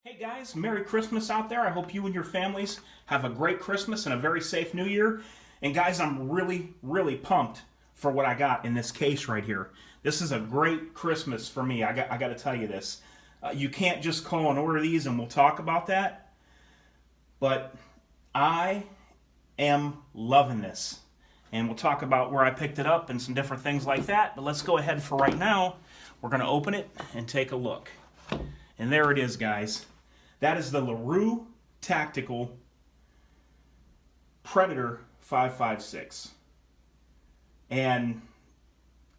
Hey guys, Merry Christmas out there. I hope you and your families have a great Christmas and a very safe New Year. And guys, I'm really pumped for what I got in this case right here. This is a great Christmas for me. I got to tell you this. You can't just call and order these and we'll talk about that. But I am loving this. And we'll talk about where I picked it up and some different things like that. But let's go ahead for right now. We're going to open it and take a look. And there it is, guys. That is the Larue Tactical Predator 5.56. And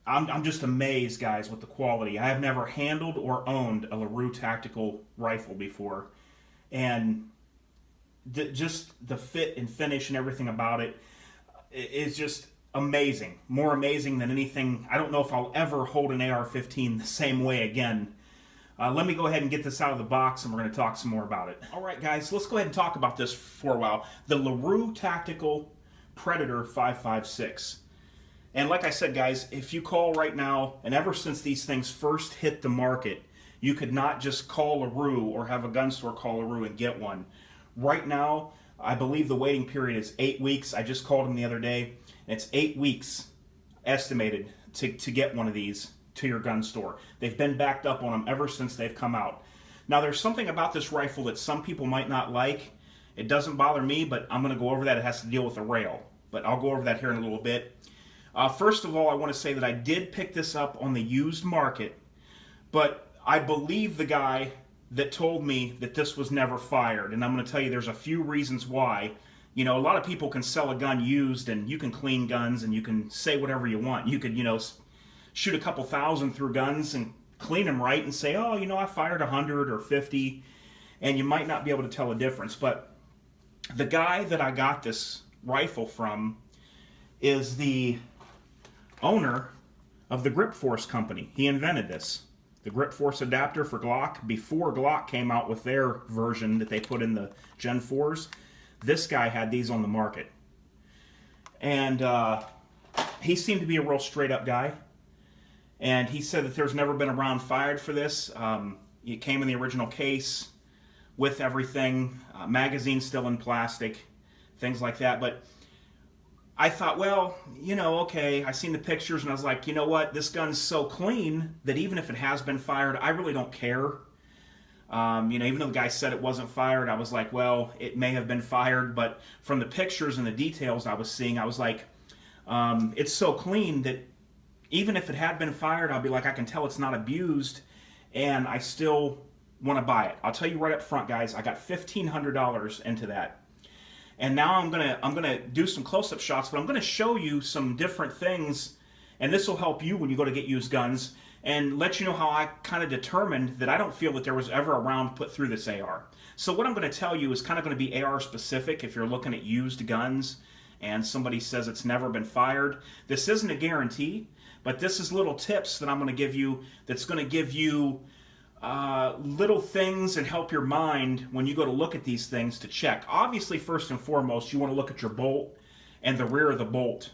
I'm just amazed, guys, with the quality. I have never handled or owned a Larue Tactical rifle before. And just the fit and finish and everything about it is just amazing. More amazing than anything. I don't know if I'll ever hold an AR-15 the same way again. Let me go ahead and get this out of the box and we're going to talk some more about it. Alright guys, let's go ahead and talk about this for a while. The Larue Tactical Predator 5.56. And like I said guys, if you call right now, and ever since these things first hit the market, you could not just call Larue or have a gun store call Larue and get one. Right now, I believe the waiting period is 8 weeks. I just called them the other day. And it's 8 weeks estimated to get one of these to your gun store. They've been backed up on them ever since they've come out. Now there's something about this rifle that some people might not like. It doesn't bother me, but I'm going to go over that. It has to deal with a rail, but I'll go over that here in a little bit. First of all, I want to say that I did pick this up on the used market, but I believe the guy that told me that this was never fired, and I'm going to tell you there's a few reasons why. You know, a lot of people can sell a gun used, and you can clean guns, and you can say whatever you want. You could, you know, shoot a couple thousand through guns and clean them right and say, oh, you know, I fired 100 or 50, and you might not be able to tell a difference. But the guy that I got this rifle from is the owner of the Grip Force company. He invented this. The Grip Force adapter for Glock. Before Glock came out with their version that they put in the Gen 4s, this guy had these on the market. And he seemed to be a real straight up guy. And he said that there's never been a round fired for this. It came in the original case with everything, magazine still in plastic, things like that. But I thought, well, you know, okay, I seen the pictures and I was like, you know what, this gun's so clean that even if it has been fired, I really don't care. You know, even though the guy said it wasn't fired, I was like, well, it may have been fired, but from the pictures and the details I was seeing, I was like, it's so clean that even if it had been fired, I'll be like, I can tell it's not abused, and I still want to buy it. I'll tell you right up front, guys, I got $1,500 into that. And now I'm gonna do some close-up shots, but I'm gonna show you some different things, and this will help you when you go to get used guns, and let you know how I kind of determined that I don't feel that there was ever a round put through this AR. So what I'm going to tell you is kind of going to be AR specific if you're looking at used guns and somebody says it's never been fired. This isn't a guarantee, but this is little tips that I'm going to give you that's going to give you little things and help your mind when you go to look at these things to check. Obviously, first and foremost, you want to look at your bolt and the rear of the bolt.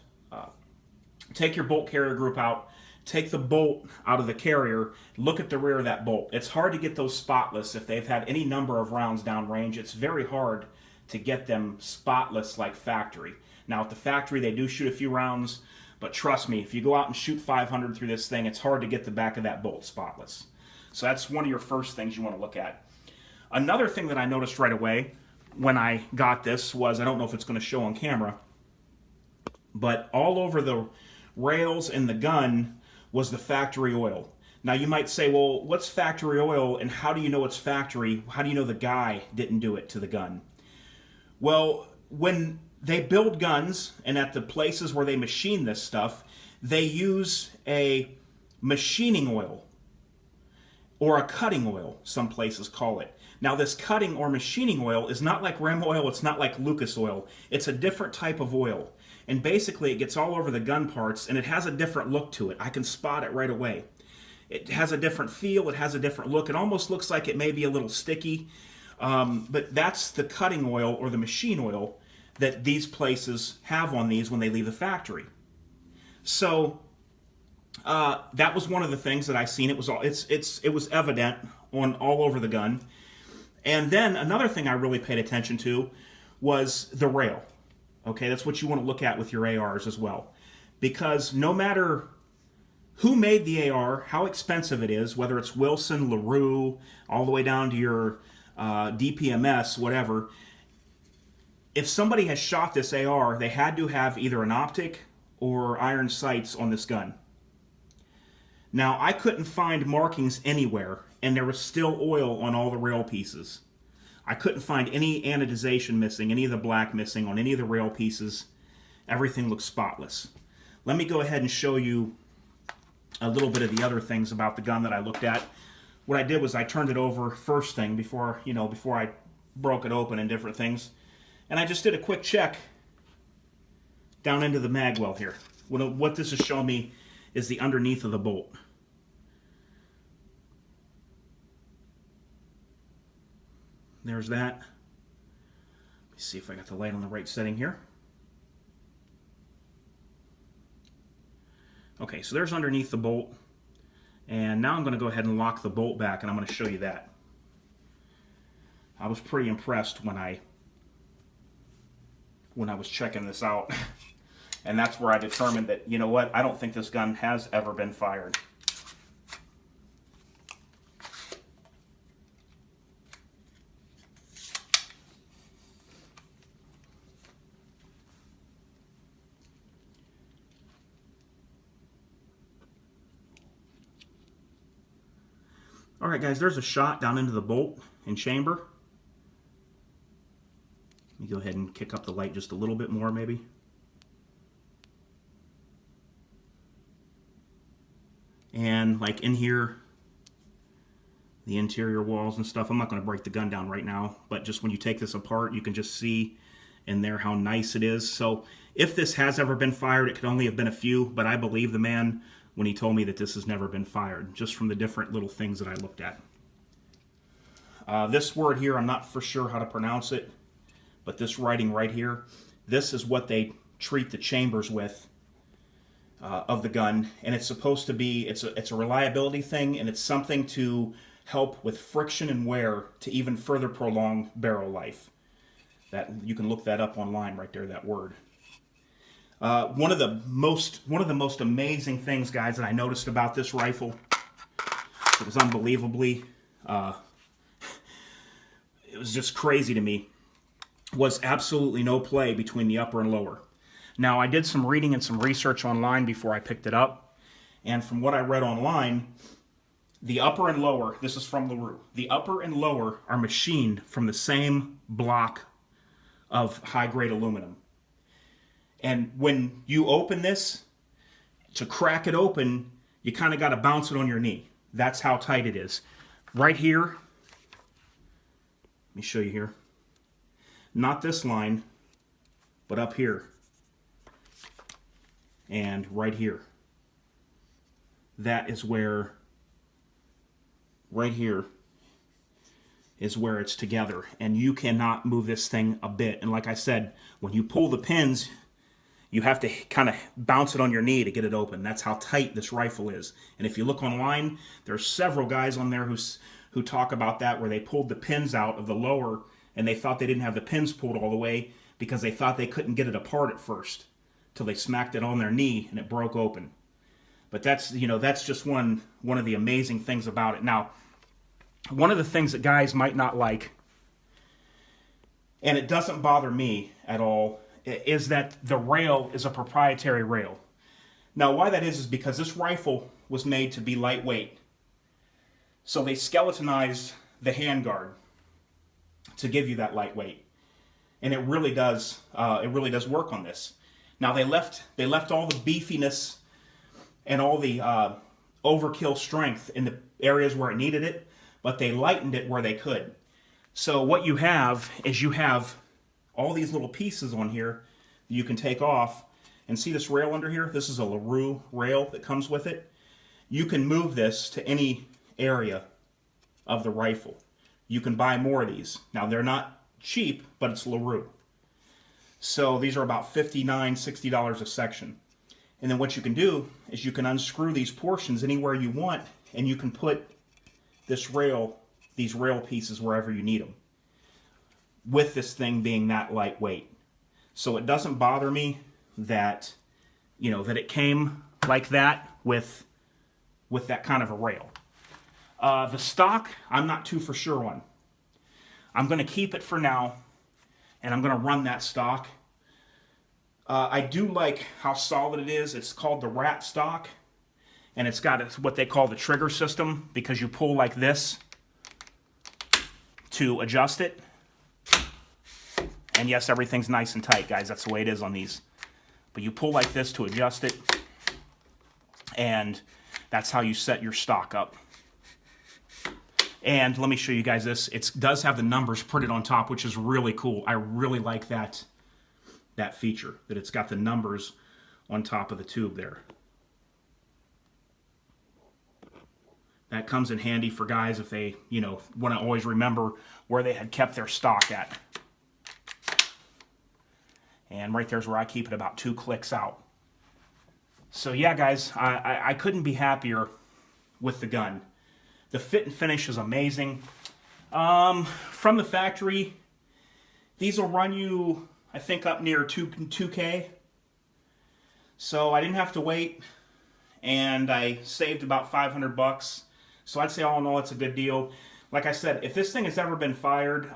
Take your bolt carrier group out. Take the bolt out of the carrier, look at the rear of that bolt. It's hard to get those spotless if they've had any number of rounds downrange. It's very hard to get them spotless like factory. Now at the factory they do shoot a few rounds, but trust me, if you go out and shoot 500 through this thing, it's hard to get the back of that bolt spotless. So that's one of your first things you want to look at. Another thing that I noticed right away when I got this was, I don't know if it's going to show on camera, but all over the rails in the gun was the factory oil. Now you might say, well, what's factory oil and how do you know it's factory? How do you know the guy didn't do it to the gun? Well, when they build guns and at the places where they machine this stuff, they use a machining oil or a cutting oil, some places call it. Now this cutting or machining oil is not like Rem oil, it's not like Lucas oil. It's a different type of oil. And basically it gets all over the gun parts and it has a different look to it. I can spot it right away. It has a different feel, it has a different look. It almost looks like it may be a little sticky. But that's the cutting oil or the machine oil that these places have on these when they leave the factory. So that was one of the things that I seen. It was evident on all over the gun. And then another thing I really paid attention to was the rail. Okay, that's what you want to look at with your ARs as well. Because no matter who made the AR, how expensive it is, whether it's Wilson, Larue, all the way down to your DPMS, whatever, if somebody has shot this AR, they had to have either an optic or iron sights on this gun. Now, I couldn't find markings anywhere, and there was still oil on all the rail pieces. I couldn't find any anodization missing, any of the black missing on any of the rail pieces. Everything looks spotless. Let me go ahead and show you a little bit of the other things about the gun that I looked at. What I did was I turned it over first thing before I broke it open and different things. And I just did a quick check down into the mag well here. What this is showing me is the underneath of the bolt. There's that. Let me see if I got the light on the right setting here. Okay, so there's underneath the bolt. And now I'm going to go ahead and lock the bolt back, and I'm going to show you that. I was pretty impressed when I was checking this out. And that's where I determined that, you know what, I don't think this gun has ever been fired. Alright guys, there's a shot down into the bolt and chamber. Let me go ahead and kick up the light just a little bit more maybe. And like in here, the interior walls and stuff, I'm not going to break the gun down right now, but just when you take this apart, you can just see in there how nice it is. So if this has ever been fired, it could only have been a few, but I believe the man when he told me that this has never been fired, just from the different little things that I looked at. This word here, I'm not for sure how to pronounce it, but this writing right here, this is what they treat the chambers with of the gun, and it's supposed to be, it's a reliability thing, and it's something to help with friction and wear to even further prolong barrel life. That you can look that up online right there, that word. One of the most amazing things, guys, that I noticed about this rifle, it was unbelievably, it was just crazy to me, was absolutely no play between the upper and lower. Now, I did some reading and some research online before I picked it up, and from what I read online, the upper and lower, this is from Larue, the upper and lower are machined from the same block of high-grade aluminum. And when you open this, to crack it open, you kind of got to bounce it on your knee. That's how tight it is. Right here, let me show you here. Not this line, but up here. And right here. That is where, right here, is where it's together. And you cannot move this thing a bit. And like I said, when you pull the pins, you have to kind of bounce it on your knee to get it open. That's how tight this rifle is. And if you look online, there's several guys on there who talk about that, where they pulled the pins out of the lower and they thought they didn't have the pins pulled all the way because they thought they couldn't get it apart at first till they smacked it on their knee and it broke open. But that's, you know, that's just one of the amazing things about it. Now, one of the things that guys might not like, and it doesn't bother me at all, is that the rail is a proprietary rail. Now, why that is because this rifle was made to be lightweight. So they skeletonized the handguard to give you that lightweight. And it really does work on this. Now, they left all the beefiness and all the overkill strength in the areas where it needed it, but they lightened it where they could. So what you have is you have all these little pieces on here that you can take off. And see this rail under here? This is a Larue rail that comes with it. You can move this to any area of the rifle. You can buy more of these. Now, they're not cheap, but it's Larue. So these are about $59, $60 a section. And then what you can do is you can unscrew these portions anywhere you want, and you can put this rail these rail pieces wherever you need them, with this thing being that lightweight. So it doesn't bother me that, you know, that it came like that with that kind of a rail. The stock, I'm not too for sure on. I'm going to keep it for now, and I'm going to run that stock. I do like how solid it is. It's called the rat stock, and it's got what they call the trigger system, because you pull like this to adjust it. And yes, everything's nice and tight, guys. That's the way it is on these. But you pull like this to adjust it, and that's how you set your stock up. And let me show you guys this. It does have the numbers printed on top, which is really cool. I really like that feature, that it's got the numbers on top of the tube there. That comes in handy for guys if they, you know, want to always remember where they had kept their stock at. And right there's where I keep it, about 2 clicks out. So yeah, guys, I couldn't be happier with the gun. The fit and finish is amazing. From the factory, these will run you, I think, up near 2K. So I didn't have to wait, and I saved about $500. So I'd say all in all, it's a good deal. Like I said, if this thing has ever been fired,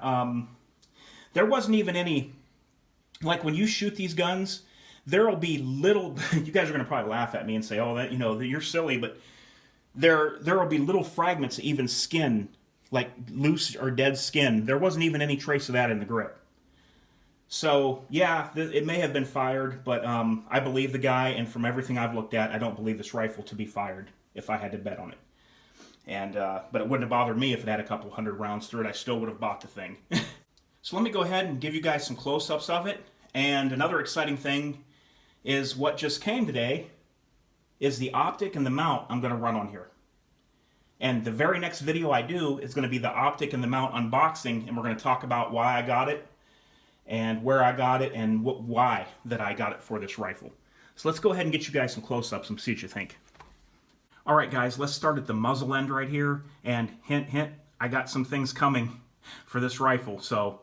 there wasn't even any, like when you shoot these guns, there'll be little, you guys are going to probably laugh at me and say, oh, that, you know, you're silly, but there will be little fragments of even skin, like loose or dead skin. There wasn't even any trace of that in the grip. So yeah, it may have been fired, but I believe the guy, and from everything I've looked at, I don't believe this rifle to be fired if I had to bet on it. And but it wouldn't have bothered me if it had a couple hundred rounds through it. I still would have bought the thing. So let me go ahead and give you guys some close-ups of it. And another exciting thing is what just came today is the optic and the mount I'm going to run on here. And the very next video I do is going to be the optic and the mount unboxing, and we're going to talk about why I got it, and where I got it, and why that I got it for this rifle. So let's go ahead and get you guys some close-ups and see what you think. Alright guys, let's start at the muzzle end right here, and hint, hint, I got some things coming for this rifle, so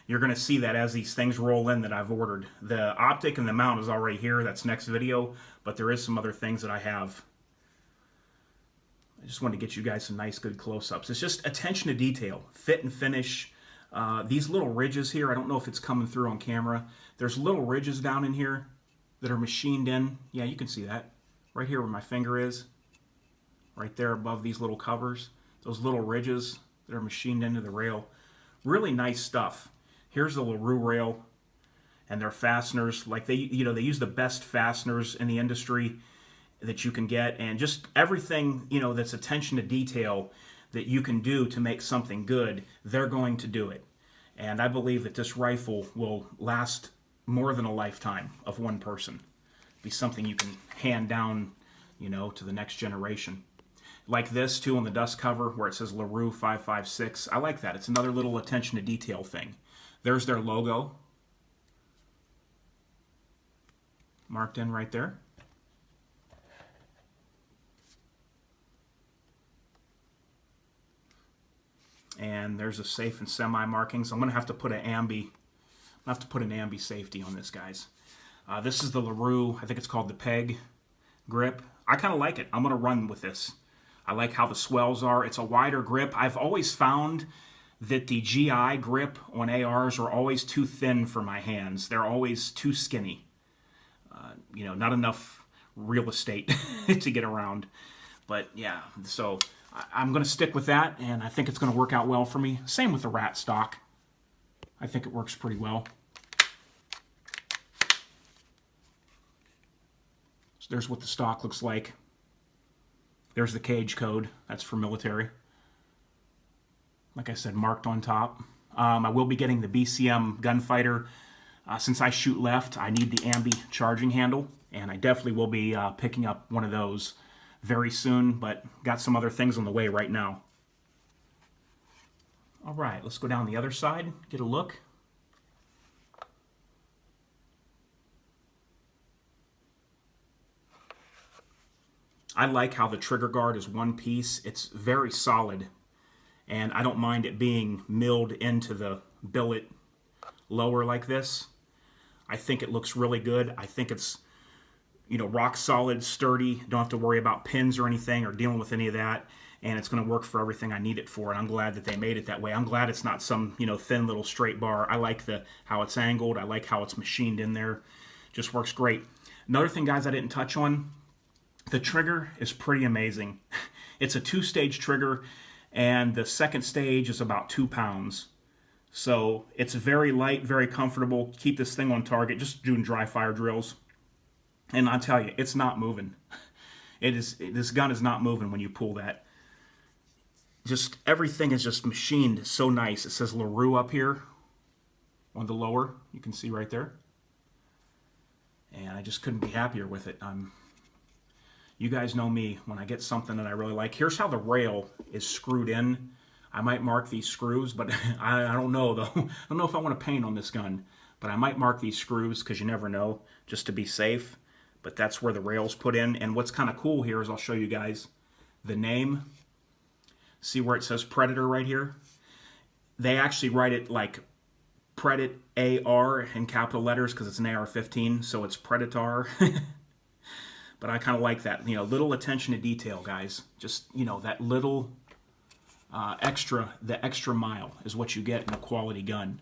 you're going to see that as these things roll in that I've ordered. The optic and the mount is already here, that's next video, but there is some other things that I have. I just wanted to get you guys some nice good close-ups. It's just attention to detail, fit and finish. These little ridges here, I don't know if it's coming through on camera. There's little ridges down in here that are machined in. Yeah, you can see that. Right here where my finger is. Right there above these little covers. Those little ridges that are machined into the rail. Really nice stuff. Here's the Larue rail and their fasteners. Like they use the best fasteners in the industry that you can get, and just everything, you know, that's attention to detail that you can do to make something good, they're going to do it. And I believe that this rifle will last more than a lifetime of one person. Be something you can hand down, you know, to the next generation. Like this too on the dust cover where it says Larue 556. I like that. It's another little attention to detail thing. There's their logo marked in right there. And there's a safe and semi markings. I'm going to have to put an ambi safety on this, guys. This is the Larue, I think it's called the Peg grip. I kind of like it. I'm going to run with this. I like how the swells are. It's a wider grip. I've always found that the GI grip on ARs are always too thin for my hands. They're always too skinny. You know, not enough real estate to get around. But yeah, so I'm going to stick with that, and I think it's going to work out well for me. Same with the rat stock. I think it works pretty well. So there's what the stock looks like. There's the cage code. That's for military. Like I said, marked on top. I will be getting the BCM gunfighter. Since I shoot left, I need the ambi charging handle, and I definitely will be picking up one of those very soon, but got some other things on the way right now. All right, let's go down the other side, get a look. I like how the trigger guard is one piece. It's very solid, and I don't mind it being milled into the billet lower like this. I think it looks really good. I think it's, rock solid, sturdy. Don't have to worry about pins or anything or dealing with any of that. And it's going to work for everything I need it for. And I'm glad that they made it that way. I'm glad it's not some, thin little straight bar. I like how it's angled. I like how it's machined in there. Just works great. Another thing, guys, I didn't touch on, the trigger is pretty amazing. It's a 2-stage trigger, and the second stage is about 2 pounds. So it's very light, very comfortable. Keep this thing on target, just doing dry fire drills. And I'll tell you, it's not moving. This gun is not moving when you pull that. Just everything is just machined so nice. It says Larue up here on the lower. You can see right there. And I just couldn't be happier with it. You guys know me when I get something that I really like. Here's how the rail is screwed in. I might mark these screws, but I don't know though. I don't know if I want to paint on this gun, but I might mark these screws because you never know, just to be safe. But that's where the rail's put in. And what's kind of cool here is I'll show you guys the name. See where it says Predator right here? They actually write it like PredatAR in capital letters because it's an AR-15, so it's PredatAR. But I kind of like that, little attention to detail, guys. Just, that little the extra mile is what you get in a quality gun.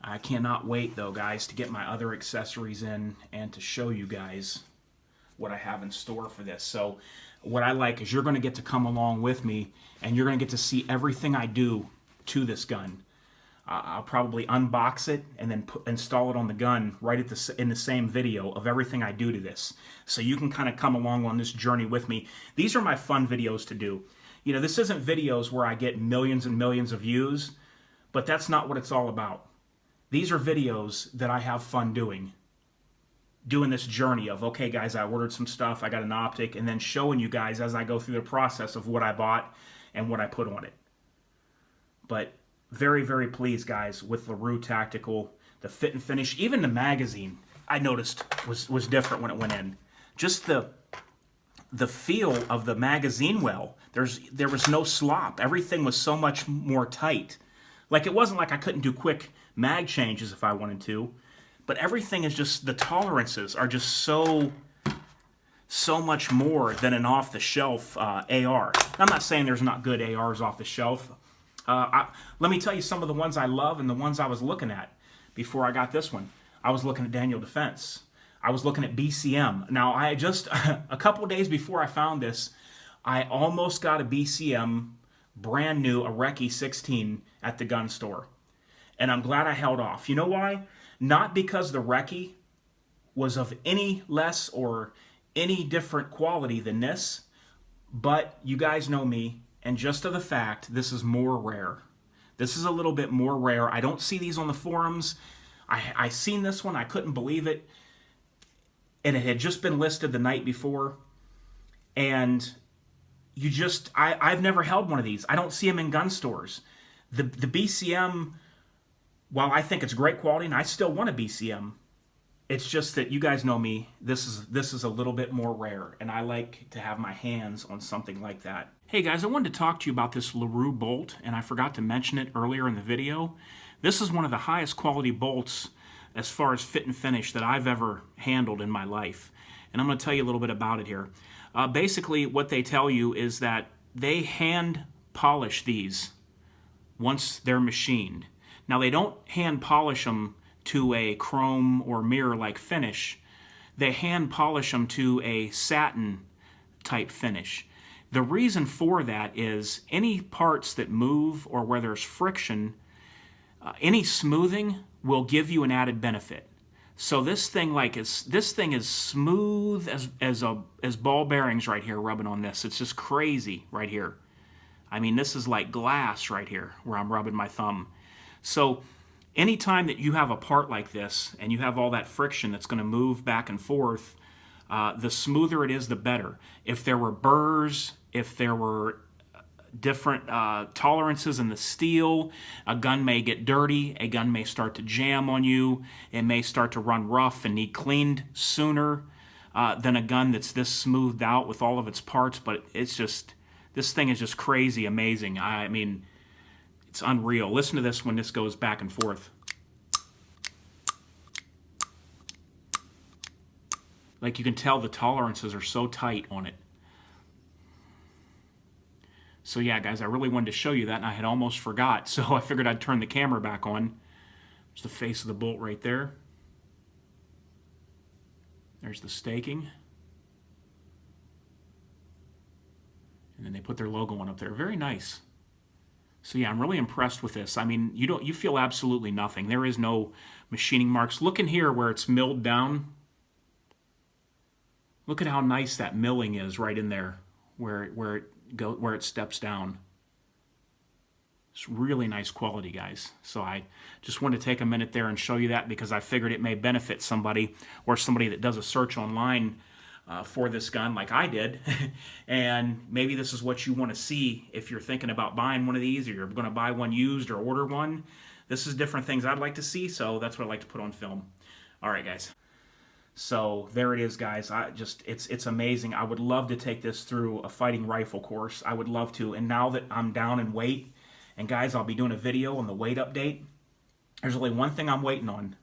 I cannot wait, though, guys, to get my other accessories in and to show you guys what I have in store for this. So what I like is you're going to get to come along with me, and you're going to get to see everything I do to this gun. I'll probably unbox it and then install it on the gun right in the same video of everything I do to this. So you can kind of come along on this journey with me. These are my fun videos to do. This isn't videos where I get millions and millions of views, but that's not what it's all about. These are videos that I have fun doing this journey of, okay, guys, I ordered some stuff, I got an optic, and then showing you guys as I go through the process of what I bought and what I put on it. But very, very pleased, guys, with Larue Tactical. The fit and finish, even the magazine, I noticed was different when it went in. Just the feel of the magazine well. There was no slop. Everything was so much more tight. Like, it wasn't like I couldn't do quick mag changes if I wanted to, but everything is just, the tolerances are just so much more than an off-the-shelf AR. I'm not saying there's not good ARs off the shelf. Let me tell you some of the ones I love and the ones I was looking at before I got this one. I was looking at Daniel Defense. I was looking at BCM. Now, I just, a couple days before I found this, I almost got a BCM, brand new, a Recce 16 at the gun store. And I'm glad I held off. You know why? Not because the Recce was of any less or any different quality than this, but you guys know me, and just to the fact, this is more rare. This is a little bit more rare. I don't see these on the forums. I seen this one, I couldn't believe it. And it had just been listed the night before. And I've never held one of these. I don't see them in gun stores. The BCM, while I think it's great quality, and I still want a BCM, it's just that you guys know me, this is a little bit more rare, and I like to have my hands on something like that. Hey guys, I wanted to talk to you about this Larue bolt, and I forgot to mention it earlier in the video. This is one of the highest quality bolts as far as fit and finish that I've ever handled in my life. And I'm going to tell you a little bit about it here. Basically, what they tell you is that they hand polish these once they're machined. Now, they don't hand polish them to a chrome or mirror-like finish. They hand polish them to a satin type finish. The reason for that is any parts that move or where there's friction, any smoothing will give you an added benefit. So this thing is smooth as ball bearings right here rubbing on this. It's just crazy right here. I mean, this is like glass right here where I'm rubbing my thumb. So anytime that you have a part like this and you have all that friction that's going to move back and forth, the smoother it is, the better. If there were burrs, if there were different tolerances in the steel, a gun may get dirty, a gun may start to jam on you, it may start to run rough and need cleaned sooner than a gun that's this smoothed out with all of its parts, but it's just, This thing is just crazy amazing. I mean, it's unreal. Listen to this when this goes back and forth. Like, you can tell the tolerances are so tight on it. So yeah, guys, I really wanted to show you that, and I had almost forgot. So I figured I'd turn the camera back on. There's the face of the bolt right there. There's the staking. And then they put their logo on up there. Very nice. So yeah, I'm really impressed with this. I mean, you feel absolutely nothing. There is no machining marks. Look in here where it's milled down. Look at how nice that milling is right in there, where it steps down. It's really nice quality, guys. So I just wanted to take a minute there and show you that, because I figured it may benefit somebody, or somebody that does a search online for this gun like I did. And maybe this is what you want to see if you're thinking about buying one of these, or you're going to buy one used or order one. This is different things I'd like to see, so that's what I like to put on film. All right, guys. So there it is, guys. It's amazing. I would love to take this through a fighting rifle course. I would love to. And now that I'm down in weight, and guys, I'll be doing a video on the weight update. There's only one thing I'm waiting on.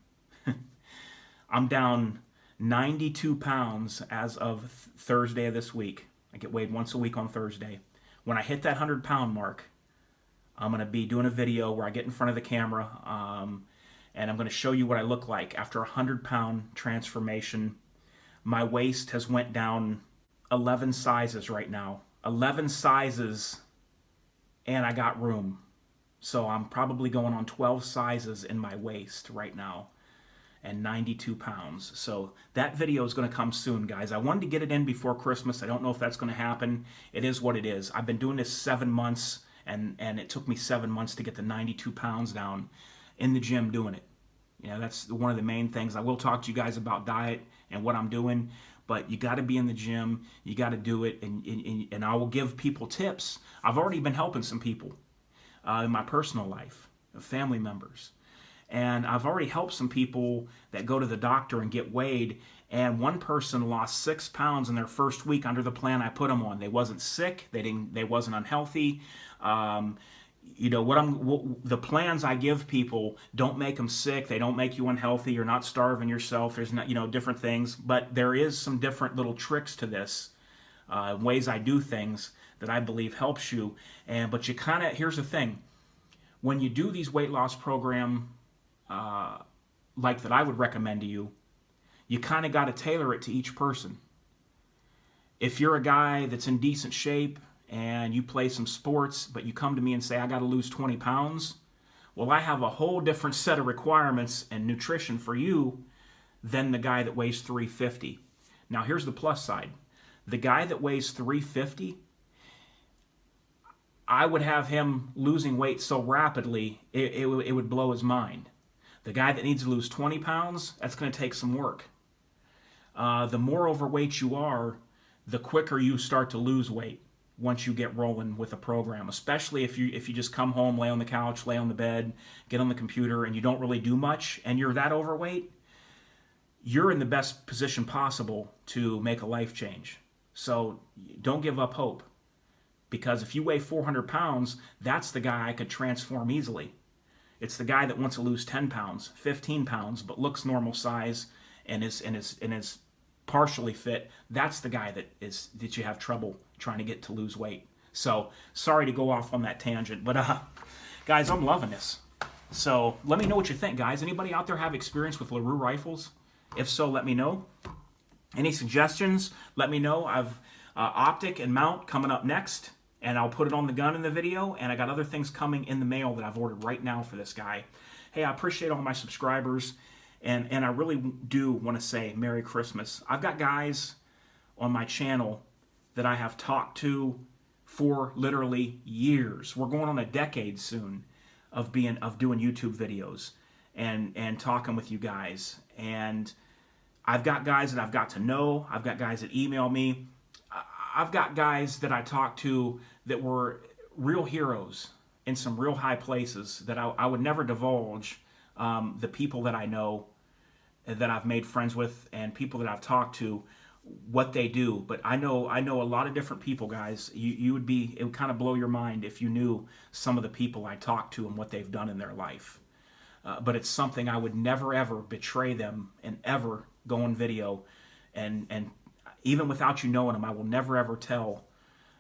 I'm down 92 pounds as of Thursday of this week. I get weighed once a week on Thursday. When I hit that 100-pound mark, I'm going to be doing a video where I get in front of the camera, and I'm going to show you what I look like after a 100-pound transformation. My waist has went down 11 sizes right now. 11 sizes, and I got room. So I'm probably going on 12 sizes in my waist right now, and 92 pounds. So that video is going to come soon, guys. I wanted to get it in before Christmas. I don't know if that's going to happen. It is what it is. I've been doing this 7 months, and it took me 7 months to get the 92 pounds down in the gym doing it. You know, that's one of the main things. I will talk to you guys about diet and what I'm doing, but you got to be in the gym. You got to do it, and I will give people tips. I've already been helping some people in my personal life, family members. And I've already helped some people that go to the doctor and get weighed, and one person lost 6 pounds in their first week under the plan I put them on. They wasn't sick. They wasn't unhealthy. You know, the plans I give people don't make them sick. They don't make you unhealthy. You're not starving yourself. There's not, you know, different things. But there is some different little tricks to this, ways I do things that I believe helps you. But you kind of, here's the thing. When you do these weight loss program like that I would recommend to you, you kind of got to tailor it to each person. If you're a guy that's in decent shape and you play some sports, but you come to me and say, I got to lose 20 pounds, well, I have a whole different set of requirements and nutrition for you than the guy that weighs 350. Now, here's the plus side. The guy that weighs 350, I would have him losing weight so rapidly, it would blow his mind. The guy that needs to lose 20 pounds, that's going to take some work. The more overweight you are, the quicker you start to lose weight once you get rolling with a program, especially if you just come home, lay on the couch, lay on the bed, get on the computer, and you don't really do much, and you're that overweight, you're in the best position possible to make a life change. So don't give up hope, because if you weigh 400 pounds, that's the guy I could transform easily. It's the guy that wants to lose 10 pounds, 15 pounds, but looks normal size and is partially fit. That's the guy that you have trouble trying to get to lose weight. So sorry to go off on that tangent, but guys, I'm loving this. So let me know what you think, guys. Anybody out there have experience with Larue rifles? If so, let me know. Any suggestions? Let me know. I've optic and mount coming up next, and I'll put it on the gun in the video, and I got other things coming in the mail that I've ordered right now for this guy. Hey, I appreciate all my subscribers, and I really do want to say Merry Christmas. I've got guys on my channel that I have talked to for literally years. We're going on a decade soon of doing YouTube videos and talking with you guys. And I've got guys that I've got to know. I've got guys that email me. I've got guys that I talked to that were real heroes in some real high places that I would never divulge. The people that I know, that I've made friends with, and people that I've talked to what they do. But I know a lot of different people, guys. It would kind of blow your mind if you knew some of the people I talk to and what they've done in their life. But it's something I would never ever betray them and ever go on video, and even without you knowing them, I will never ever tell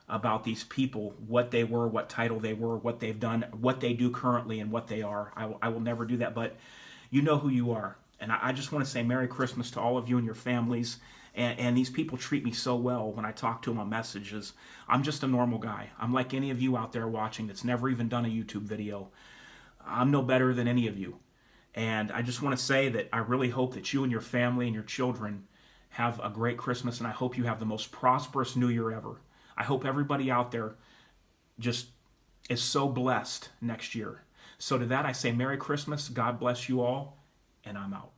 about these people, what they were, what title they were, what they've done, what they do currently, and what they are. I will never do that, but you know who you are. And I just want to say Merry Christmas to all of you and your families. And these people treat me so well when I talk to them on messages. I'm just a normal guy. I'm like any of you out there watching that's never even done a YouTube video. I'm no better than any of you. And I just want to say that I really hope that you and your family and your children have a great Christmas, and I hope you have the most prosperous New Year ever. I hope everybody out there just is so blessed next year. So to that I say Merry Christmas, God bless you all, and I'm out.